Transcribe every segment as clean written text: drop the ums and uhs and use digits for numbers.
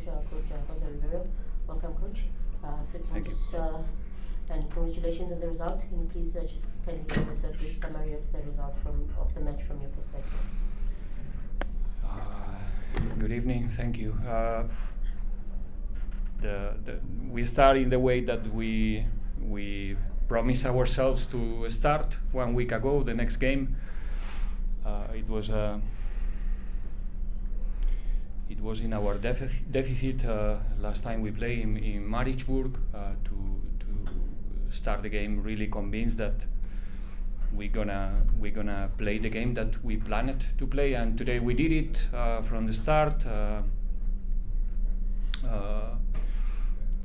coach Jose Riveiro. Welcome, coach. Thank you. And congratulations on the result. Can you please just kindly give us a brief summary of the result of the match from your perspective? Good evening. Thank you. We start in the way that we promised ourselves to start 1 week ago. The next game, it was in our deficit last time we played in Maritzburg to start the game really convinced that we're gonna play the game that we planned to play, and today we did it from the start,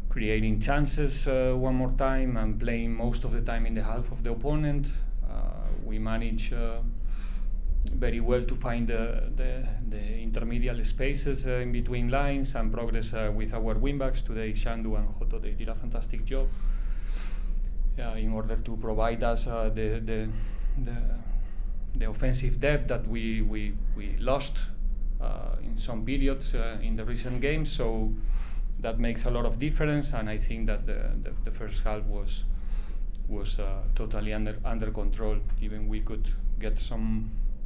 creating chances one more time and playing most of the time in the half of the opponent. We managed very well to find the intermediate spaces in between lines and progress with our wingbacks. Today Shandu and Hoto, they did a fantastic job in order to provide us the offensive depth that we lost in some periods in the recent games. So that makes a lot of difference, and I think that the first half was totally under control. Even we could get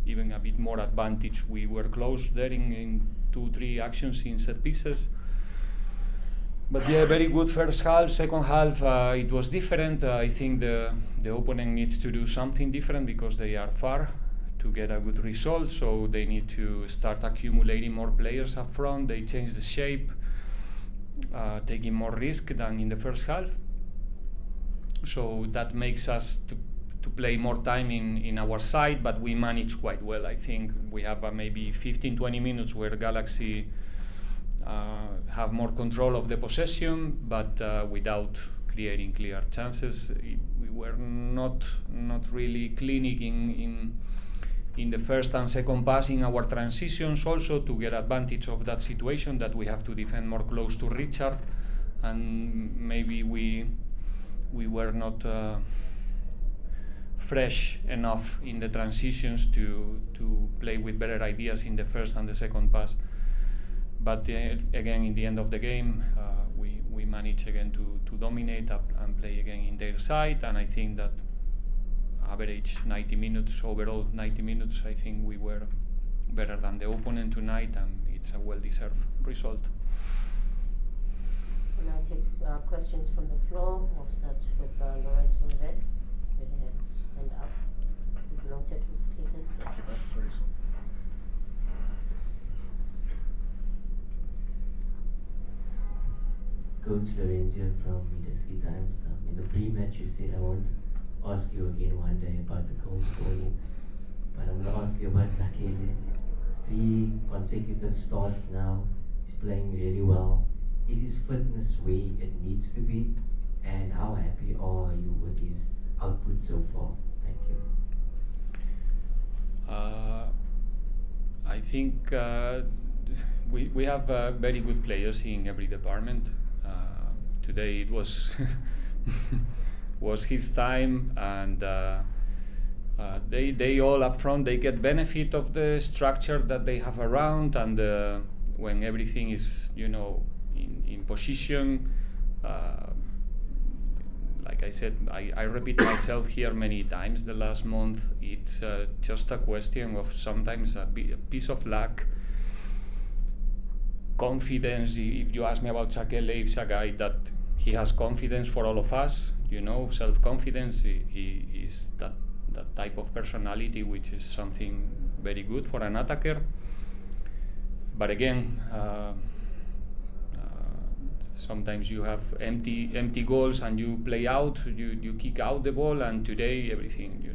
even a bit more advantage. We were close there in 2-3 actions in set pieces. But yeah, very good first half. Second half, it was different. I think the opponent needs to do something different because they are far to get a good result. So they need to start accumulating more players up front. They changed the shape, taking more risk than in the first half. So that makes us to play more time in our side, but we manage quite well. I think we have maybe 15-20 minutes where Galaxy have more control of the possession, but without creating clear chances. We were not really clinic in the first and second pass in our transitions also to get advantage of that situation that we have to defend more close to Richard, and maybe we were not fresh enough in the transitions to play with better ideas in the first and the second pass. But again, in the end of the game, we managed again to dominate and play again in their side, and I think that average 90 minutes, overall 90 minutes, I think we were better than the opponent tonight, and it's a well-deserved result. We'll now take questions from the floor. We'll start with Lawrence Mulvet. With his hand up. You belong to Mr. Clayton. Sorry. Coach Lorenzo from Media Times. In the pre-match you said I won't ask you again one day about the goal scoring, but I'm going to ask you about Zakhele. 3 consecutive starts now. He's playing really well. Is his fitness where it needs to be? And how happy are you with his output so far? Thank you. I think we have very good players in every department. Today it was was his time, and they all up front, they get benefit of the structure that they have around, and when everything is in position, like I said, I repeat myself here many times the last month, it's just a question of sometimes a piece of luck, confidence. If you ask me about Zakhele, it's a guy that he has confidence for all of us, self-confidence. He is that type of personality, which is something very good for an attacker. But again, sometimes you have empty goals and you play out, you kick out the ball, and today everything,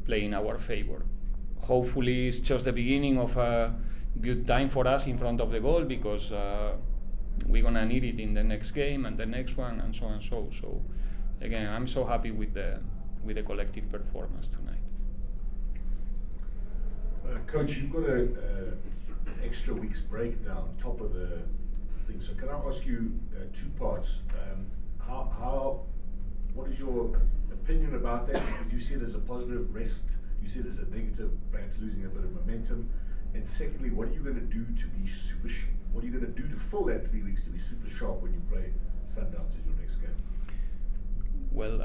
play in our favor. Hopefully it's just the beginning of a good time for us in front of the goal, because we're gonna need it in the next game and the next one, and so on. So again, I'm so happy with the collective performance tonight. Coach, you've got an extra week's break now on top of the thing. So can I ask you 2 parts? What is your opinion about that? Did you see it as a positive rest? You see it as a negative, perhaps losing a bit of momentum? And secondly, what are you going to do to be super What are you going to do to fill that 3 weeks to be super sharp when you play Sundowns in your next game? Well,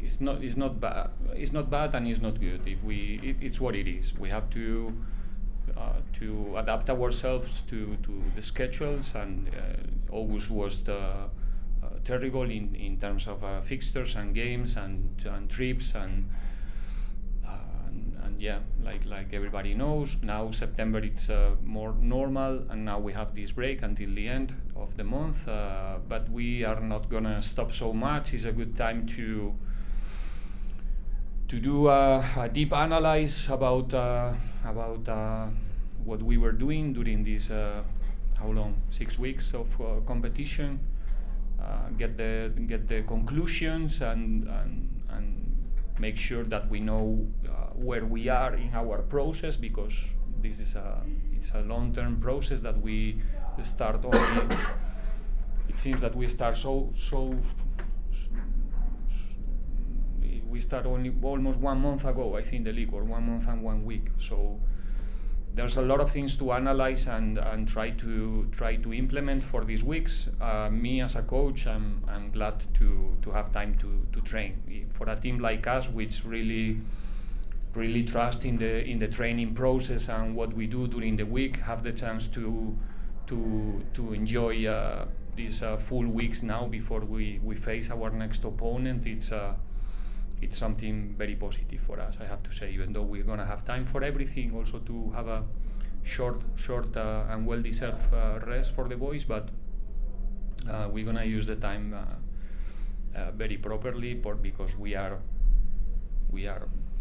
it's not bad. It's not bad and it's not good. It's what it is. We have to adapt ourselves to the schedules, and August was terrible in terms of fixtures and games and trips and yeah, like everybody knows, now September it's more normal, and now we have this break until the end of the month. But we are not gonna stop so much. It's a good time to do a deep analyze about what we were doing during these how long, 6 weeks of competition. Get the conclusions and make sure that we know where we are in our process, because this is it's a long-term process that we start only. It seems that we start we start only almost 1 month ago, I think, the league, or 1 month and 1 week. So there's a lot of things to analyze and try to implement for these weeks. Me as a coach, I'm glad to have time to train. For a team like us, which really trust in the training process and what we do during the week, have the chance to enjoy these full weeks now before we face our next opponent. It's something very positive for us, I have to say, even though we're gonna have time for everything, also to have a short and well-deserved rest for the boys, but we're gonna use the time very properly, because we are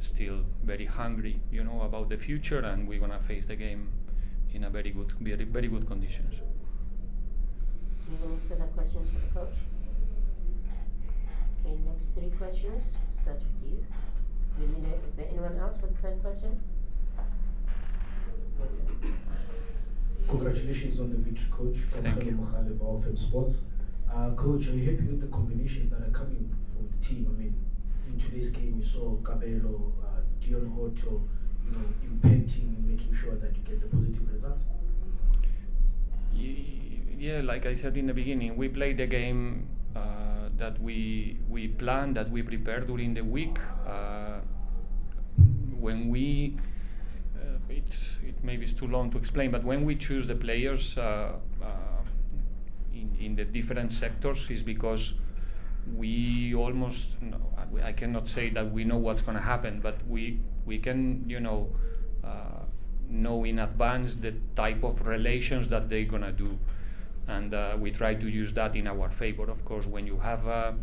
still very hungry, about the future, and we're gonna face the game in a very good conditions. Do you have any further questions for the coach? Okay, next 3 questions. Start with you. Is there anyone else for the 3rd question? Congratulations on the victory, Coach. Thank you. Zakhele of FM Sports. Coach, are you happy with the combinations that are coming from the team? I mean, in today's game, you saw Cabello, Dion Hoto, impacting, making sure that you get the positive results. Yeah, like I said in the beginning, we played the game that we planned, that we prepared during the week. When we, maybe it's too long to explain, but when we choose the players in the different sectors, is because we almost, I cannot say that we know what's going to happen, but we can, know in advance the type of relations that they're going to do. And we try to use that in our favor. Of course, when you have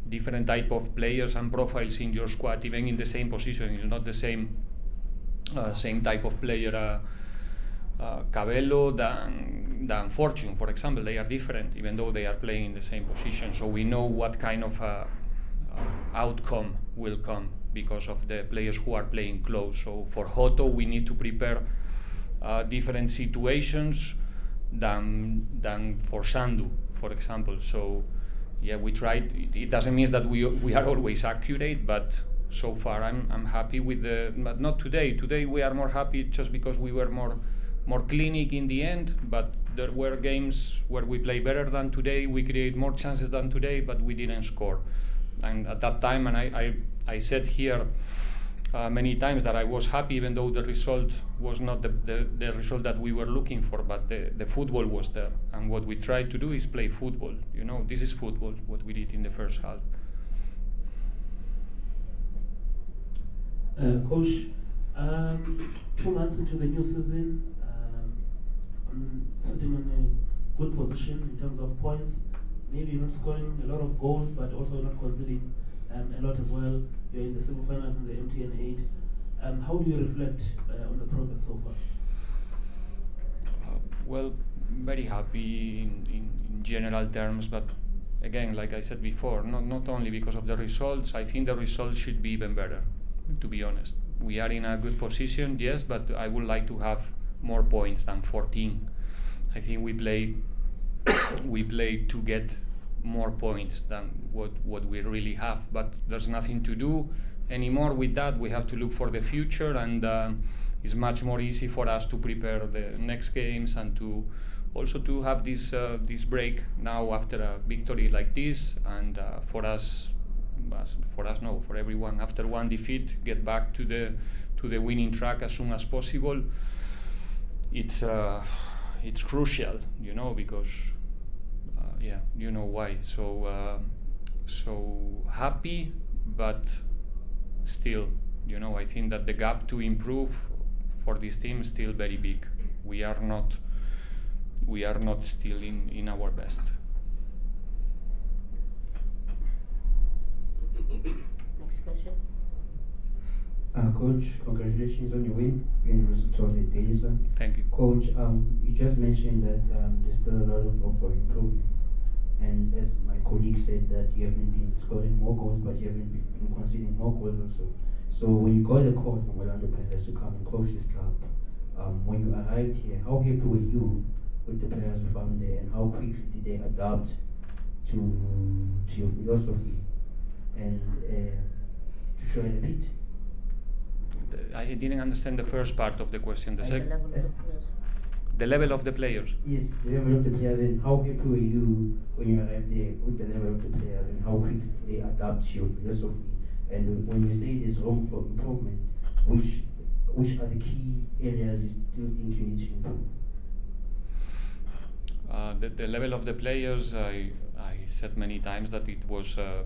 different type of players and profiles in your squad, even in the same position, it's not the same type of player, Cabello than Fortune, for example. They are different, even though they are playing in the same position. So we know what kind of outcome will come because of the players who are playing close. So for Hoto, we need to prepare different situations than for Sandu, for example. So yeah, we tried. It doesn't mean that we are always accurate, but so far I'm happy with but not today. Today we are more happy just because we were more clinic in the end, but there were games where we play better than today, we create more chances than today, but we didn't score. And at that time, and I said here many times that I was happy, even though the result was not the result that we were looking for, but the football was there. And what we tried to do is play football. This is football, what we did in the first half. Coach, 2 months into the new season, I'm sitting in a good position in terms of points. Maybe you're not scoring a lot of goals, but also not conceding a lot as well. You're in the semi-finals in the MTN 8. How do you reflect on the progress so far? Well, very happy in general terms, but again, like I said before, not only because of the results. I think the results should be even better, to be honest. We are in a good position, yes, but I would like to have more points than 14. I think we play to get more points than what we really have, but there's nothing to do anymore with that. We have to look for the future, and it's much more easy for us to prepare the next games and to also to have this break now after a victory like this, and for everyone, after one defeat, get back to the winning track as soon as possible. It's crucial, because you know why. So happy, but still, I think that the gap to improve for this team is still very big. We are not still in our best. Next question. Coach, congratulations on your win. Win was totally days. Thank you. Coach, you just mentioned that there's still a lot of room for improvement. And as my colleague said, that you haven't been scoring more goals, but you haven't been conceding more goals also. So when you got a call from Orlando Pirates to come and coach this club, when you arrived here, how happy were you with the players you found there, and how quickly did they adapt to your philosophy and to show a bit? I didn't understand the first part of the question. The level of the players. The level of the players. Yes, the level of the players, and how happy were you when you arrived there with the level of the players, and how quickly they adapt to your philosophy? And when you say there's room for improvement, which are the key areas you still think you need to improve? The level of the players, I said many times that it was a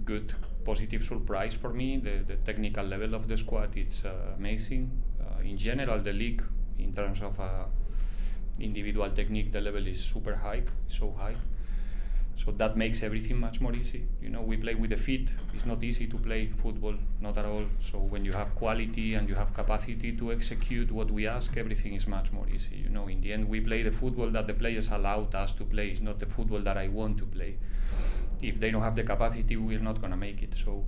good, positive surprise for me. The technical level of the squad, it's amazing. In general, the league, in terms of individual technique, the level is super high, so high. So that makes everything much more easy. We play with the feet. It's not easy to play football, not at all. So when you have quality and you have capacity to execute what we ask, everything is much more easy. In the end, we play the football that the players allowed us to play. It's not the football that I want to play. If they don't have the capacity, we're not gonna make it. So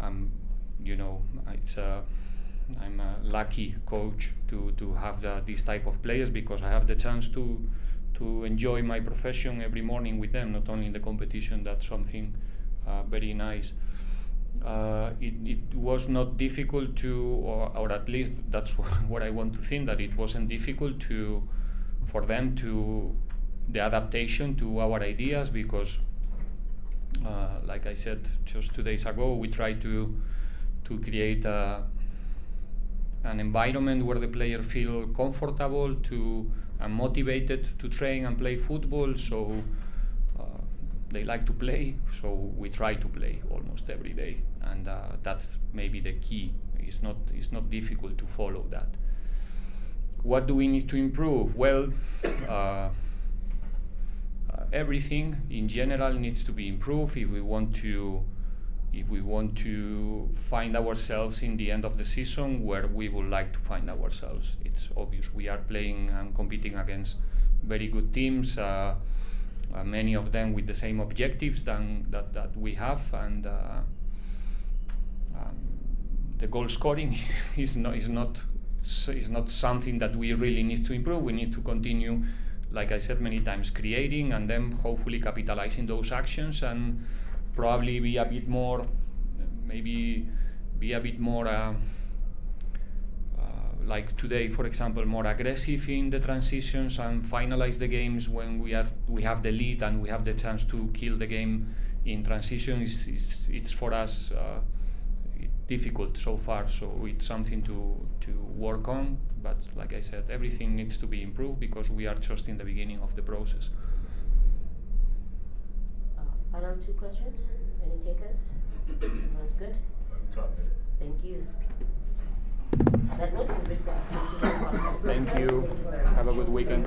I'm a lucky coach to have this type of players, because I have the chance to enjoy my profession every morning with them, not only in the competition. That's something very nice. It was not difficult or at least that's what I want to think, that it wasn't difficult for them the adaptation to our ideas, because like I said just 2 days ago, we tried to create an environment where the player feel comfortable and motivated to train and play football. So they like to play, so we try to play almost every day, and that's maybe the key. It's not difficult to follow that. What do we need to improve? Well, everything in general needs to be improved if we want to find ourselves in the end of the season where we would like to find ourselves. It's obvious we are playing and competing against very good teams, many of them with the same objectives that we have, and the goal scoring is not something that we really need to improve. We need to continue, like I said many times, creating and then hopefully capitalizing those actions, and probably be a bit more, like today, for example, more aggressive in the transitions and finalize the games when we have the lead and we have the chance to kill the game in transition. It's for us difficult so far, so it's something to work on. But like I said, everything needs to be improved because we are just in the beginning of the process. Final 2 questions. Any takers? Everyone's good? Thank you. On that note, we respect. Thank you. Have a good weekend.